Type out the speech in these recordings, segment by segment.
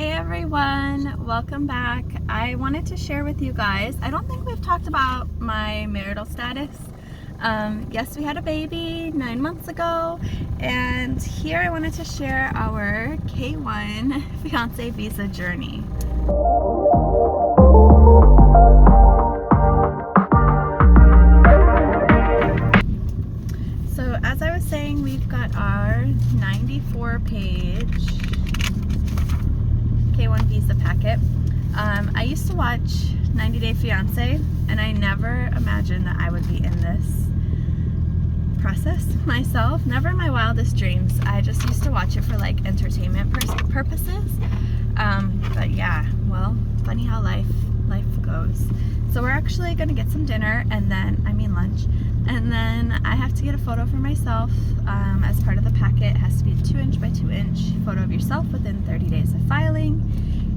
Hey everyone, welcome back. I wanted to share with you guys, I don't think we've talked about my marital status. Yes, we had a baby 9 months ago, and here I wanted to share our K1 fiance visa journey. So as I was saying, we've got our 94-page K1 visa packet. I used to watch 90 Day Fiance, and I never imagined that I would be in this process myself. Never in my wildest dreams. I just used to watch it for like entertainment purposes. But yeah, well, funny how life goes. So we're actually gonna get some dinner, and then lunch, and then I have to get a photo for myself as part of the packet. It has to be a 2-inch by 2-inch photo of yourself within 30 days of filing,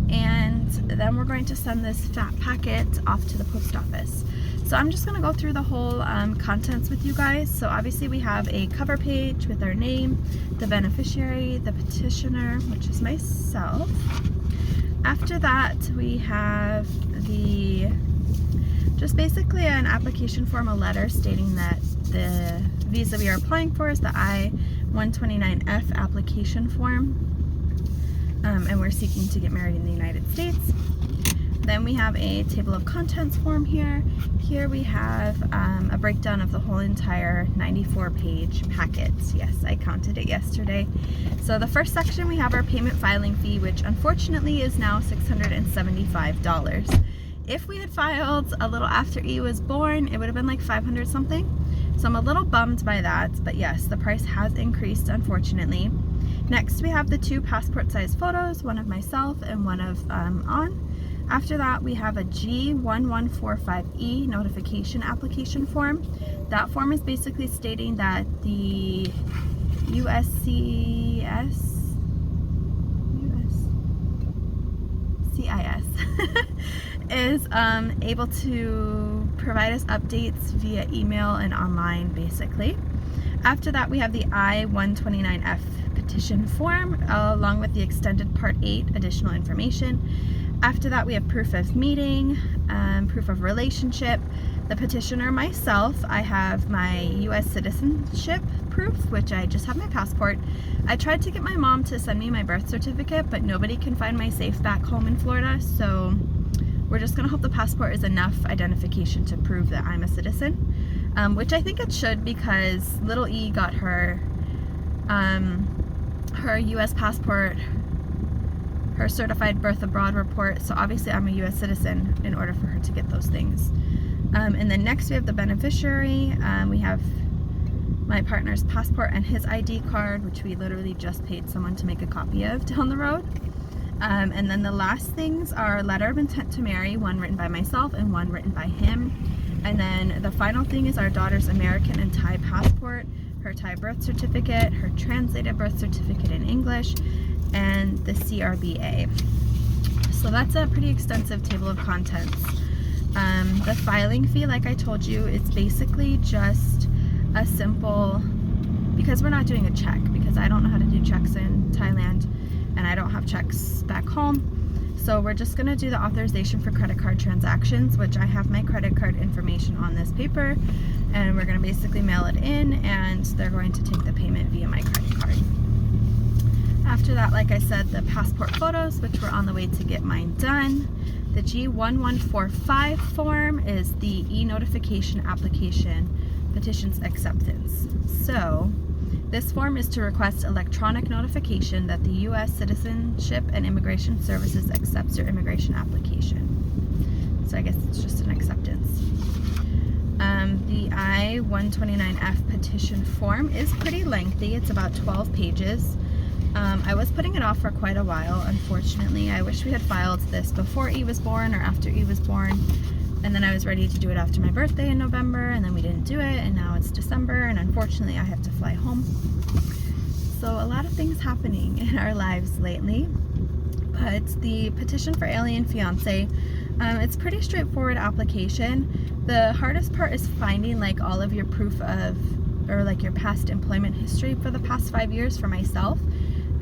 and then we're going to send this fat packet off to the post office. So I'm just going to go through the whole contents with you guys. So obviously we have a cover page with our name, the beneficiary, the petitioner, which is myself. After that we have just basically an application form, a letter stating that the visa we are applying for is the I-129F application form, and we're seeking to get married in the United States. Then we have a table of contents form here. Here we have a breakdown of the whole entire 94-page packet. Yes, I counted it yesterday. So the first section, we have our payment filing fee, which unfortunately is now $675. If we had filed a little after E was born, it would have been like 500 something. So I'm a little bummed by that, but yes, the price has increased, unfortunately. Next, we have the 2 passport size photos, one of myself and one of On. After that, we have a G1145E notification application form. That form is basically stating that the CIS is able to provide us updates via email and online, basically. After that, we have the I-129F petition form, along with the extended Part 8 additional information. After that, we have proof of meeting, proof of relationship. The petitioner, myself, I have my U.S. citizenship proof, which I just have my passport. I tried to get my mom to send me my birth certificate, but nobody can find my safe back home in Florida, so we're just gonna hope the passport is enough identification to prove that I'm a citizen, which I think it should, because little E got her U.S. passport, her certified birth abroad report, so obviously I'm a U.S. citizen in order for her to get those things. And then next we have the beneficiary. We have my partner's passport and his ID card, which we literally just paid someone to make a copy of down the road. And then the last things are letter of intent to marry, one written by myself and one written by him. And then the final thing is our daughter's American and Thai passport, her Thai birth certificate, her translated birth certificate in English, and the CRBA. So that's a pretty extensive table of contents. The filing fee, like I told you, it's basically just a simple, because we're not doing a check, because I don't know how to do checks in Thailand and I don't have checks back home. So we're just going to do the authorization for credit card transactions, which I have my credit card information on this paper, and we're going to basically mail it in, and they're going to take the payment via my credit card. After that, like I said, the passport photos, which we're on the way to get mine done. The G1145 form is the e-notification application petition's acceptance. So this form is to request electronic notification that the U.S. Citizenship and Immigration Services accepts your immigration application. So I guess it's just an acceptance. The I-129F petition form is pretty lengthy. It's about 12 pages. I was putting it off for quite a while, unfortunately. I wish we had filed this before E was born or after E was born, and then I was ready to do it after my birthday in November, and then we didn't do it, and now it's December, and unfortunately I have to fly home. So a lot of things happening in our lives lately. But the petition for alien fiance, it's pretty straightforward application. The hardest part is finding like all of your proof of, or like your past employment history for the past 5 years for myself.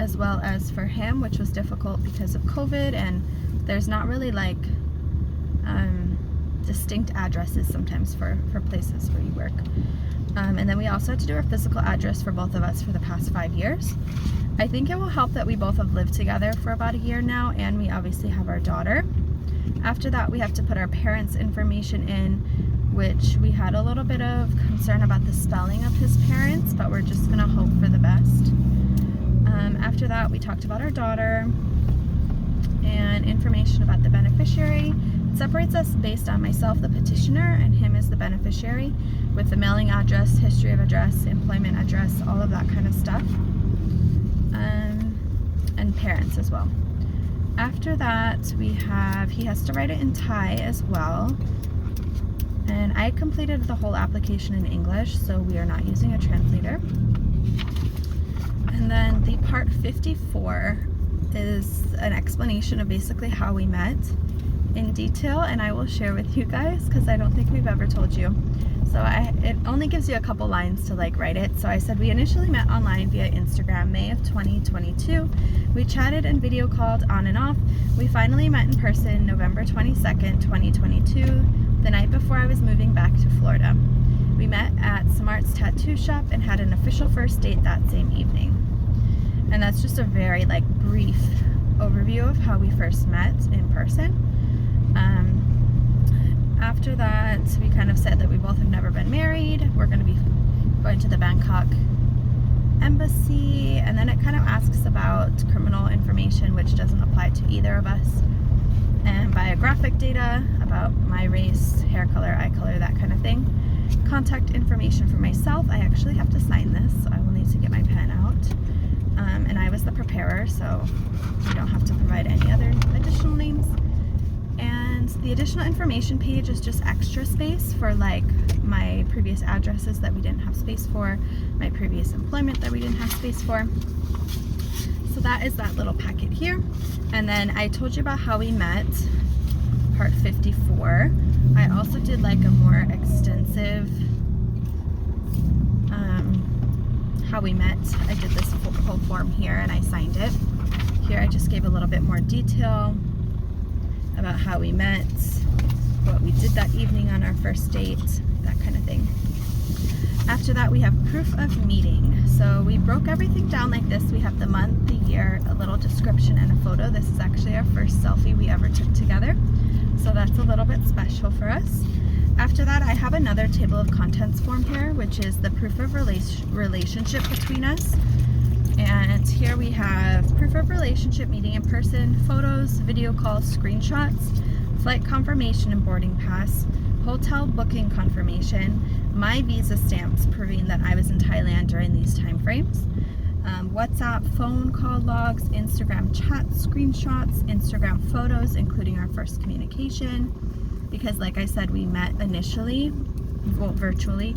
as well as for him, which was difficult because of COVID, and there's not really like distinct addresses sometimes for places where you work. And then we also had to do our physical address for both of us for the past 5 years. I think it will help that we both have lived together for about a year now, and we obviously have our daughter. After that, we have to put our parents' information in, which we had a little bit of concern about the spelling of his parents, but we're just gonna hope for the best. After that, we talked about our daughter and information about the beneficiary. It separates us based on myself, the petitioner, and him as the beneficiary, with the mailing address, history of address, employment address, all of that kind of stuff, and parents as well. After that, he has to write it in Thai as well. And I completed the whole application in English, so we are not using a translator. And then the part 54 is an explanation of basically how we met in detail, and I will share with you guys because I don't think we've ever told you. So it only gives you a couple lines to like write it. So I said we initially met online via Instagram, May of 2022. We chatted and video called on and off. We finally met in person November 22nd, 2022, the night before I was moving back to Florida. We met at Smart's tattoo shop and had an official first date that same evening. And that's just a very like brief overview of how we first met in person. After that, we kind of said that we both have never been married. We're going to be going to the Bangkok embassy, and then it kind of asks about criminal information, which doesn't apply to either of us, and biographic data about my race, hair color, eye color, that kind of thing. Contact information for myself. I actually have to sign this, so I will need to get my pen out. And I was the preparer, so we don't have to provide any other additional names. And the additional information page is just extra space for like my previous addresses that we didn't have space for, my previous employment that we didn't have space for. So that is that little packet here. And then I told you about how we met, part 54. I also did like a more extensive how we met. I did this whole form here and I signed it. Here I just gave a little bit more detail about how we met, what we did that evening on our first date, that kind of thing. After that, we have proof of meeting. So we broke everything down like this. We have the month, the year, a little description, and a photo. This is actually our first selfie we ever took together, so that's a little bit special for us. After that, I have another table of contents form here, which is the proof of relationship between us. And here we have proof of relationship, meeting in person, photos, video calls, screenshots, flight confirmation and boarding pass, hotel booking confirmation, my visa stamps proving that I was in Thailand during these time frames, WhatsApp phone call logs, Instagram chat screenshots, Instagram photos, including our first communication, because like I said, we met initially, well, virtually,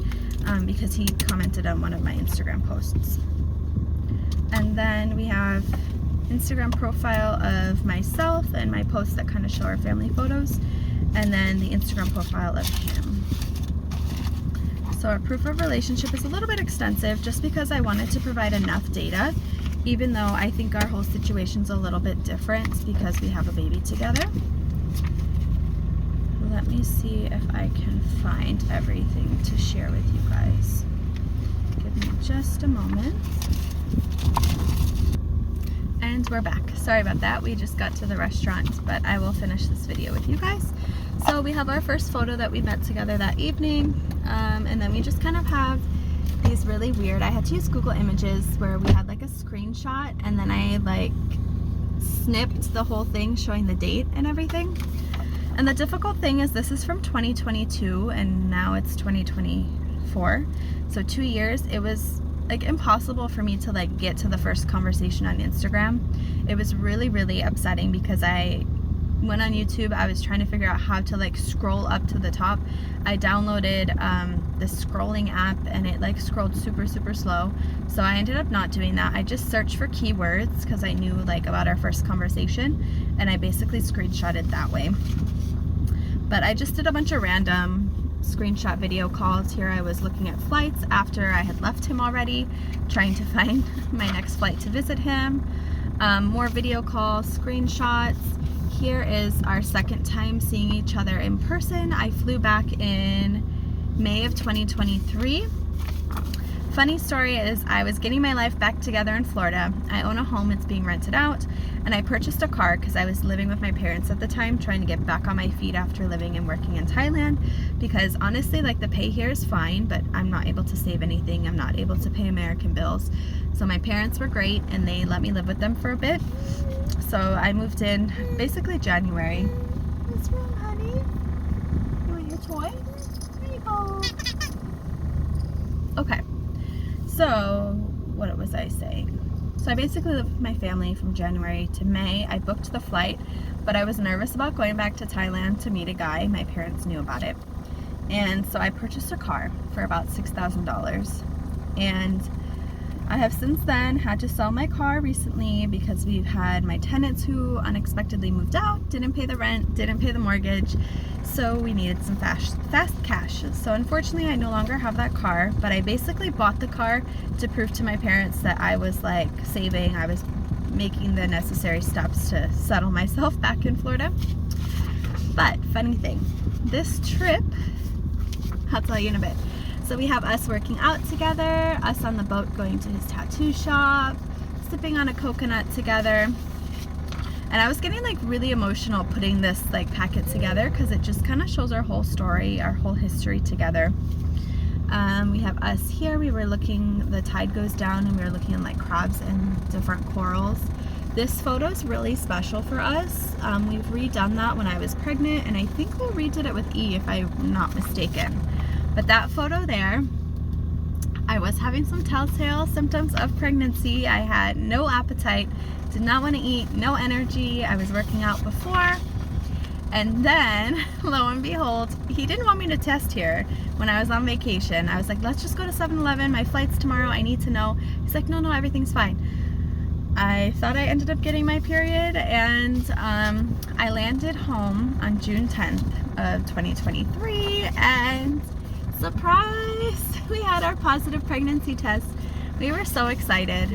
because he commented on one of my Instagram posts. And then we have Instagram profile of myself and my posts that kind of show our family photos, and then the Instagram profile of him. So our proof of relationship is a little bit extensive just because I wanted to provide enough data, even though I think our whole situation's a little bit different because we have a baby together. Let me see if I can find everything to share with you guys. Give me just a moment. And we're back. Sorry about that. We just got to the restaurant, but I will finish this video with you guys. So we have our first photo that we met together that evening, and then we just kind of have these really weird, I had to use Google Images where we had like a screenshot, and then I like snipped the whole thing showing the date and everything. And the difficult thing is this is from 2022 and now it's 2024. So 2 years, it was like impossible for me to like get to the first conversation on Instagram. It was really, really upsetting because I went on YouTube. I was trying to figure out how to like scroll up to the top. I downloaded the scrolling app and it like scrolled super, super slow. So I ended up not doing that. I just searched for keywords because I knew like about our first conversation, and I basically screenshotted that way. But I just did a bunch of random screenshot video calls. Here I was looking at flights after I had left him already, trying to find my next flight to visit him. More video calls, screenshots. Here is our second time seeing each other in person. I flew back in May of 2023. Funny story is I was getting my life back together in Florida. I own a home, it's being rented out, and I purchased a car because I was living with my parents at the time, trying to get back on my feet after living and working in Thailand, because honestly, like, the pay here is fine, but I'm not able to save anything. I'm not able to pay American bills. So my parents were great and they let me live with them for a bit. So I moved in basically January. What's wrong, honey? You want your toy? There you go. Okay. So, what was I saying? So I basically lived with my family from January to May. I booked the flight, but I was nervous about going back to Thailand to meet a guy. My parents knew about it. And so I purchased a car for about $6,000. And I have since then had to sell my car recently because we've had my tenants who unexpectedly moved out, didn't pay the rent, didn't pay the mortgage, so we needed some fast cash. So unfortunately I no longer have that car, but I basically bought the car to prove to my parents that I was like saving, I was making the necessary steps to settle myself back in Florida. But funny thing, this trip, I'll tell you in a bit. So we have us working out together, us on the boat going to his tattoo shop, sipping on a coconut together. And I was getting like really emotional putting this like packet together because it just kind of shows our whole story, our whole history together. We have us here. We were looking, the tide goes down and we were looking at like crabs and different corals. This photo is really special for us. We've redone that when I was pregnant, and I think we redid it with E if I'm not mistaken. But that photo there, I was having some telltale symptoms of pregnancy. I had no appetite, did not want to eat, no energy. I was working out before. And then, lo and behold, he didn't want me to test here when I was on vacation. I was like, let's just go to 7-Eleven. My flight's tomorrow. I need to know. He's like, no, everything's fine. I thought I ended up getting my period, and I landed home on June 10th of 2023, and surprise, we had our positive pregnancy test. We were so excited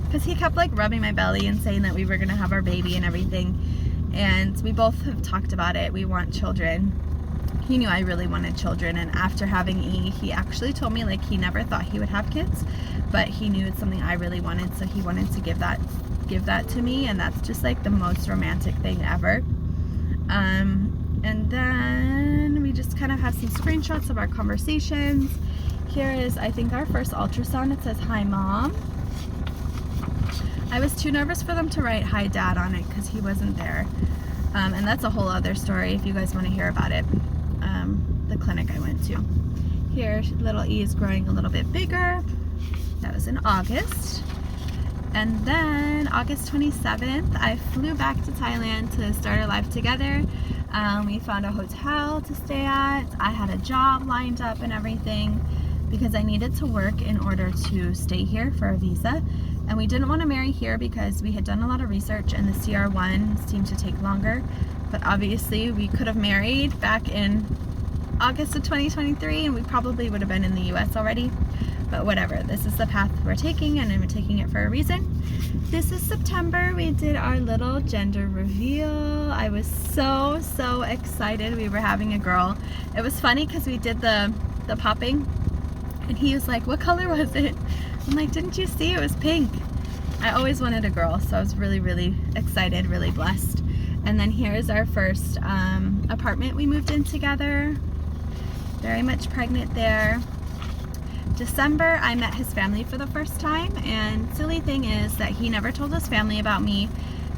because he kept like rubbing my belly and saying that we were gonna have our baby and everything, and we both have talked about it. We want children. He knew I really wanted children, and after having E, he actually told me like he never thought he would have kids, but he knew it's something I really wanted, so he wanted to give that to me, and that's just like the most romantic thing ever. And then we just kind of have some screenshots of our conversations. Here is, I think, our first ultrasound. It says, "Hi, Mom." I was too nervous for them to write "Hi, Dad" on it because he wasn't there. And that's a whole other story if you guys want to hear about it. The clinic I went to. Here, little E is growing a little bit bigger. That was in August. And then August 27th, I flew back to Thailand to start our life together. We found a hotel to stay at. I had a job lined up and everything because I needed to work in order to stay here for a visa. And we didn't want to marry here because we had done a lot of research and the CR1 seemed to take longer. But obviously we could have married back in August of 2023 and we probably would have been in the US already. But whatever, this is the path we're taking, and we're taking it for a reason. This is September. We did our little gender reveal. I was so excited. We were having a girl. It was funny because we did the popping, and he was like, "What color was it?" I'm like, "Didn't you see? It was pink." I always wanted a girl, so I was really excited, really blessed. And then here's our first apartment we moved in together. Very much pregnant there. December, I met his family for the first time, and silly thing is that he never told his family about me.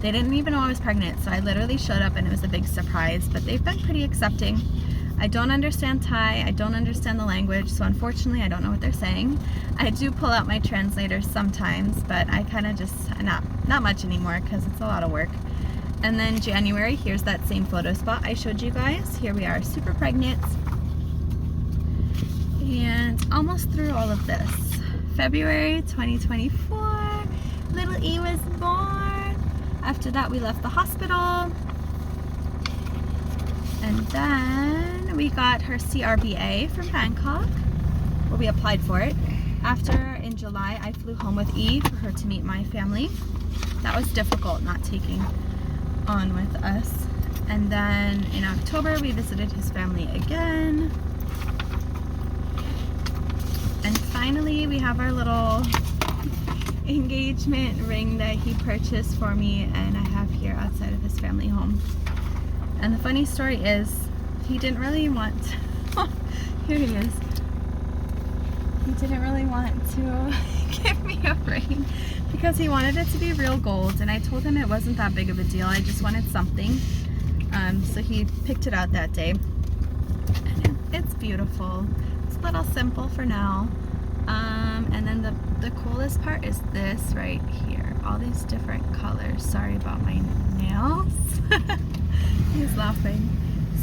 They didn't even know I was pregnant, so I literally showed up and it was a big surprise, but they've been pretty accepting. I don't understand Thai, I don't understand the language, so unfortunately I don't know what they're saying. I do pull out my translators sometimes, but I kind of just, not much anymore because it's a lot of work. And then January, here's that same photo spot I showed you guys. Here we are, super pregnant. And almost through all of this. February 2024, little E was born. After that we left the hospital. And then we got her CRBA from Bangkok, where we applied for it. After, in July, I flew home with E for her to meet my family. That was difficult, not taking on with us. And then in October, we visited his family again. And finally, we have our little engagement ring that he purchased for me, and I have here outside of his family home. And the funny story is, he didn't really want here he is. He didn't really want to give me a ring because he wanted it to be real gold, and I told him it wasn't that big of a deal. I just wanted something. So he picked it out that day. And it's beautiful. It's a little simple for now. And then the coolest part is this right here. All these different colors. Sorry about my nails. He's laughing.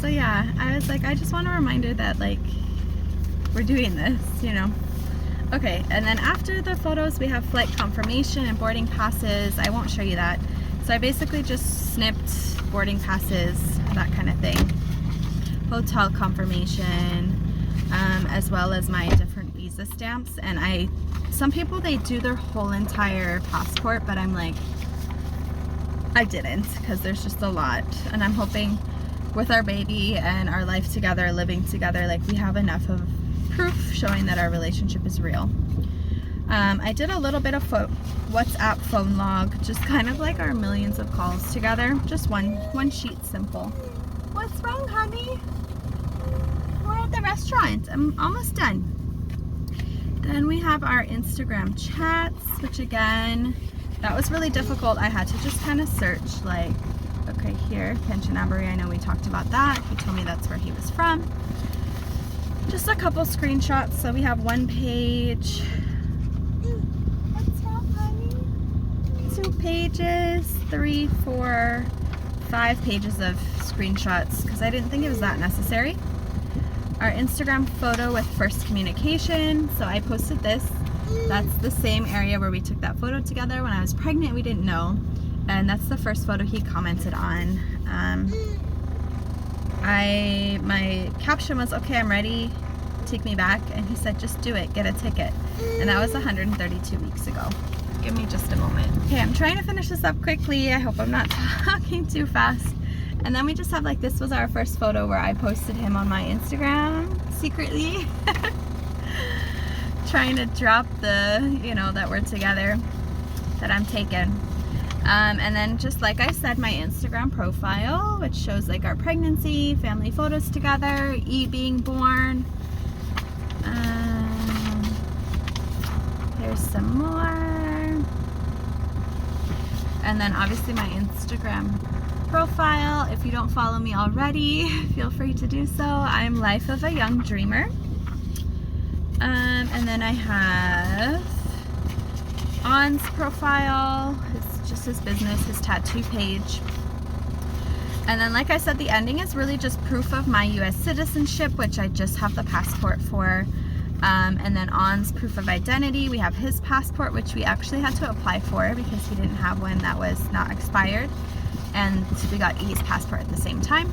So yeah, I was like, I just want a reminder that like we're doing this, you know. Okay, and then after the photos we have flight confirmation and boarding passes. I won't show you that. So I basically just snipped boarding passes, that kind of thing. Hotel confirmation, as well as my different visa stamps. And some people, they do their whole entire passport, but I'm like, I didn't, because there's just a lot. And I'm hoping with our baby and our life together, living together, like we have enough of proof showing that our relationship is real. I did a little bit of WhatsApp phone log, just kind of like our millions of calls together. Just one sheet, simple. What's wrong, honey? We're at the restaurant. I'm almost done. Then we have our Instagram chats, which again, that was really difficult. I had to just kind of search, like, okay, here, Kanchanaburi, I know we talked about that. He told me that's where he was from. Just a couple screenshots. So we have one page. What's up, honey? 2 pages, 3, 4, 5 pages of screenshots, because I didn't think it was that necessary. Our Instagram photo with first communication. So I posted this. That's the same area where we took that photo together when I was pregnant. We didn't know. And that's the first photo he commented on. My caption was, okay, I'm ready, take me back. And he said, just do it, get a ticket. And that was 132 weeks ago. Give me just a moment. Okay, I'm trying to finish this up quickly. I hope I'm not talking too fast. And then we just have like, this was our first photo where I posted him on my Instagram secretly. Trying to drop the, you know, that we're together, that I'm taken. And then just like I said, my Instagram profile, which shows like our pregnancy, family photos together, E being born. There's some more. And then obviously my Instagram profile. If you don't follow me already, feel free to do so. I'm Life of a Young Dreamer. And then I have On's profile. It's just his business, his tattoo page. And then like I said, the ending is really just proof of my US citizenship, which I just have the passport for. And then On's proof of identity, we have his passport, which we actually had to apply for because he didn't have one that was not expired. And so we got E's passport at the same time.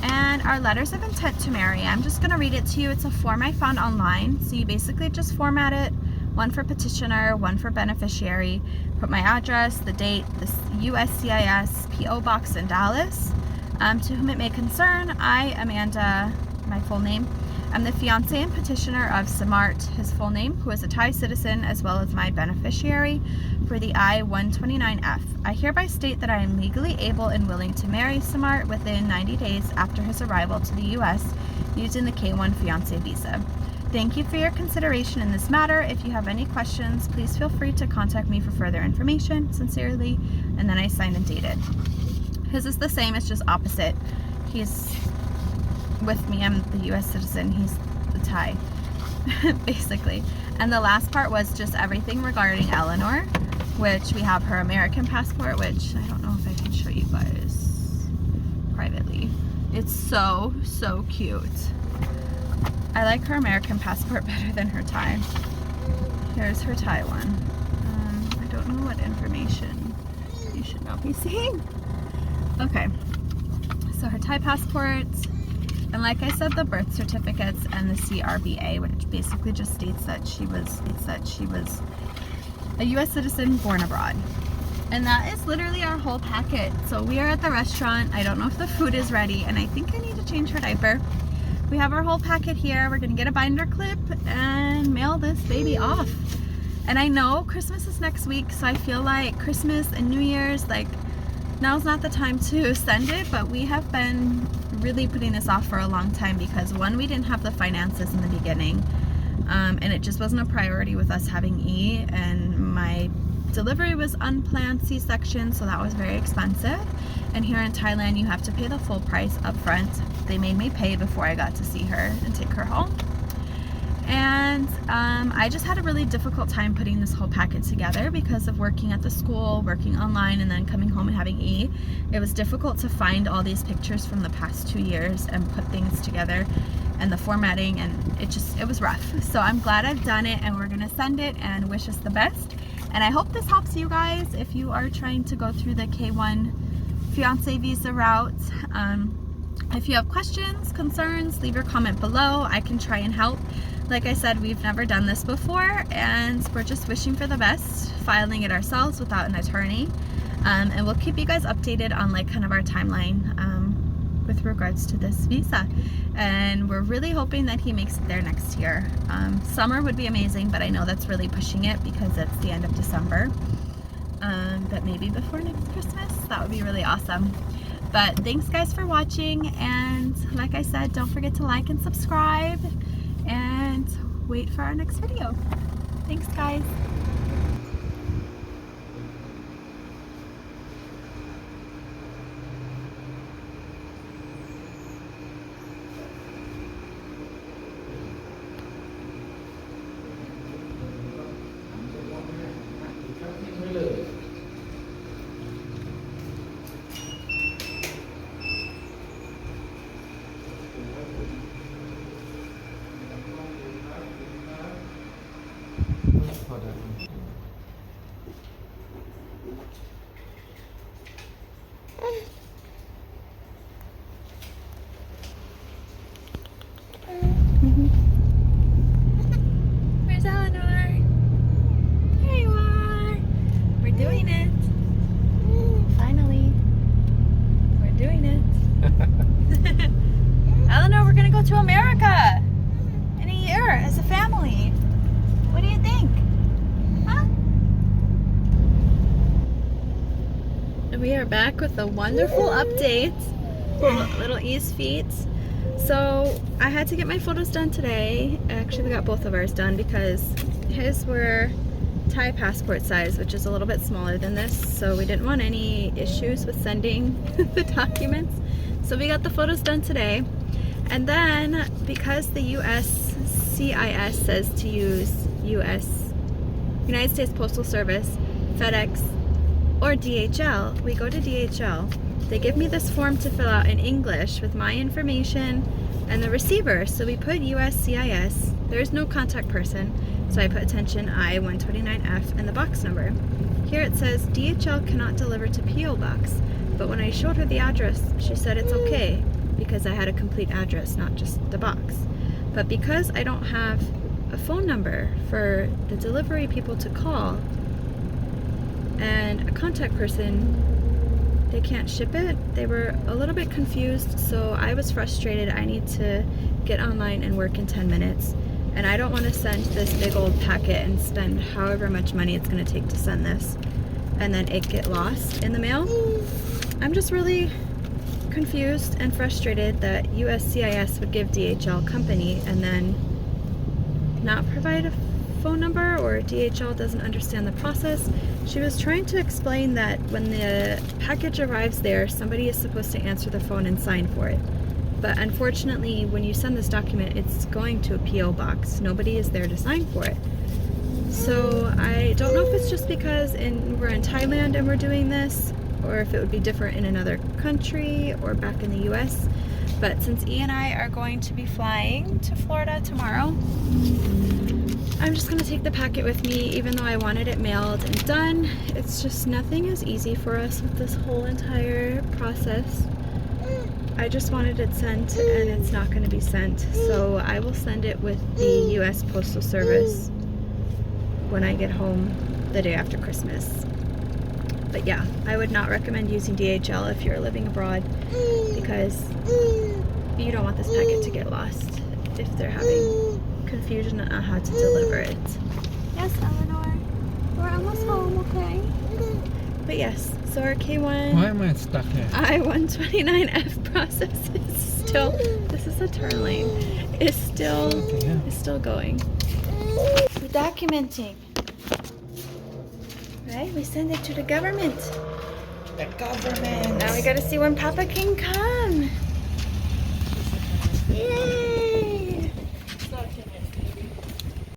And our letters of intent to marry, I'm just going to read it to you. It's a form I found online. So you basically just format it, one for petitioner, one for beneficiary, put my address, the date, the USCIS, PO Box in Dallas. To whom it may concern, I, Amanda, my full name, I'm the fiance and petitioner of Samart, his full name, who is a Thai citizen, as well as my beneficiary for the I-129F. I hereby state that I am legally able and willing to marry Samart within 90 days after his arrival to the U.S. using the K-1 fiance visa. Thank you for your consideration in this matter. If you have any questions, please feel free to contact me for further information. Sincerely, and then I signed and dated. His is the same, it's just opposite. He's with me, I'm the US citizen, he's the Thai, basically. And the last part was just everything regarding Eleanor, which we have her American passport, which I don't know if I can show you guys privately. It's so, so cute. I like her American passport better than her Thai. Here's her Thai one. I don't know what information you should not be seeing. Okay. So her Thai passport, and like I said, the birth certificates and the CRBA, which basically just states that she was a U.S. citizen born abroad. And that is literally our whole packet. So we are at the restaurant. I don't know if the food is ready, and I think I need to change her diaper. We have our whole packet here. We're gonna get a binder clip and mail this baby off. And I know Christmas is next week, so I feel like Christmas and New Year's, like, now's not the time to send it, but we have been really putting this off for a long time because, one, we didn't have the finances in the beginning, and it just wasn't a priority with us having E, and my delivery was unplanned C-section, so that was very expensive. And here in Thailand, you have to pay the full price up front. They made me pay before I got to see her and take her home. And I just had a really difficult time putting this whole packet together because of working at the school, working online, and then coming home and having E. It was difficult to find all these pictures from the past 2 years and put things together, and the formatting, and it was rough. So I'm glad I've done it, and we're gonna send it and wish us the best. And I hope this helps you guys if you are trying to go through the K1 fiance visa route. If you have questions, concerns, leave your comment below. I can try and help. Like I said, we've never done this before, and we're just wishing for the best, filing it ourselves without an attorney. And we'll keep you guys updated on like kind of our timeline with regards to this visa. And we're really hoping that he makes it there next year. Summer would be amazing, but I know that's really pushing it because it's the end of December. But maybe before next Christmas, that would be really awesome. But thanks guys for watching, and like I said, don't forget to like and subscribe, and wait for our next video. Thanks guys. Where's Eleanor? There you are. We're doing it. Finally. We're doing it. Eleanor, we're gonna go to America in a year as a family. What do you think? Huh? We are back with a wonderful update. Little E's feet. So I had to get my photos done today. Actually, we got both of ours done because his were Thai passport size, which is a little bit smaller than this. So we didn't want any issues with sending the documents. So we got the photos done today. And then because the USCIS says to use United States Postal Service, FedEx, or DHL, we go to DHL. They give me this form to fill out in English with my information and the receiver. So we put USCIS. There's no contact person, so I put attention I-129F and the box number. Here it says DHL cannot deliver to P.O. Box, but when I showed her the address, she said it's okay because I had a complete address, not just the box. But because I don't have a phone number for the delivery people to call and a contact person, they can't ship it. They were a little bit confused, so I was frustrated. I need to get online and work in 10 minutes, and I don't want to send this big old packet and spend however much money it's going to take to send this and then it get lost in the mail. I'm just really confused and frustrated that USCIS would give DHL company and then not provide a phone number, or DHL doesn't understand the process. She was trying to explain that when the package arrives there, somebody is supposed to answer the phone and sign for it. But unfortunately, when you send this document, it's going to a P.O. box. Nobody is there to sign for it. So I don't know if it's just because we're in Thailand and we're doing this, or if it would be different in another country or back in the US. But since E and I are going to be flying to Florida tomorrow, I'm just gonna take the packet with me, even though I wanted it mailed and done. It's just nothing is easy for us with this whole entire process. I just wanted it sent, and it's not going to be sent, so I will send it with the U.S. Postal Service when I get home the day after Christmas. But yeah, I would not recommend using DHL if you're living abroad, because you don't want this packet to get lost if they're having confusion on how to deliver it. Yes, Eleanor, we're almost home, okay? But yes, so our K1 Why am I stuck here? I-129F process is still, this is a turn lane, is still going. We're documenting. Right, we send it to the government. The government. Now we gotta see when Papa can come. Yay!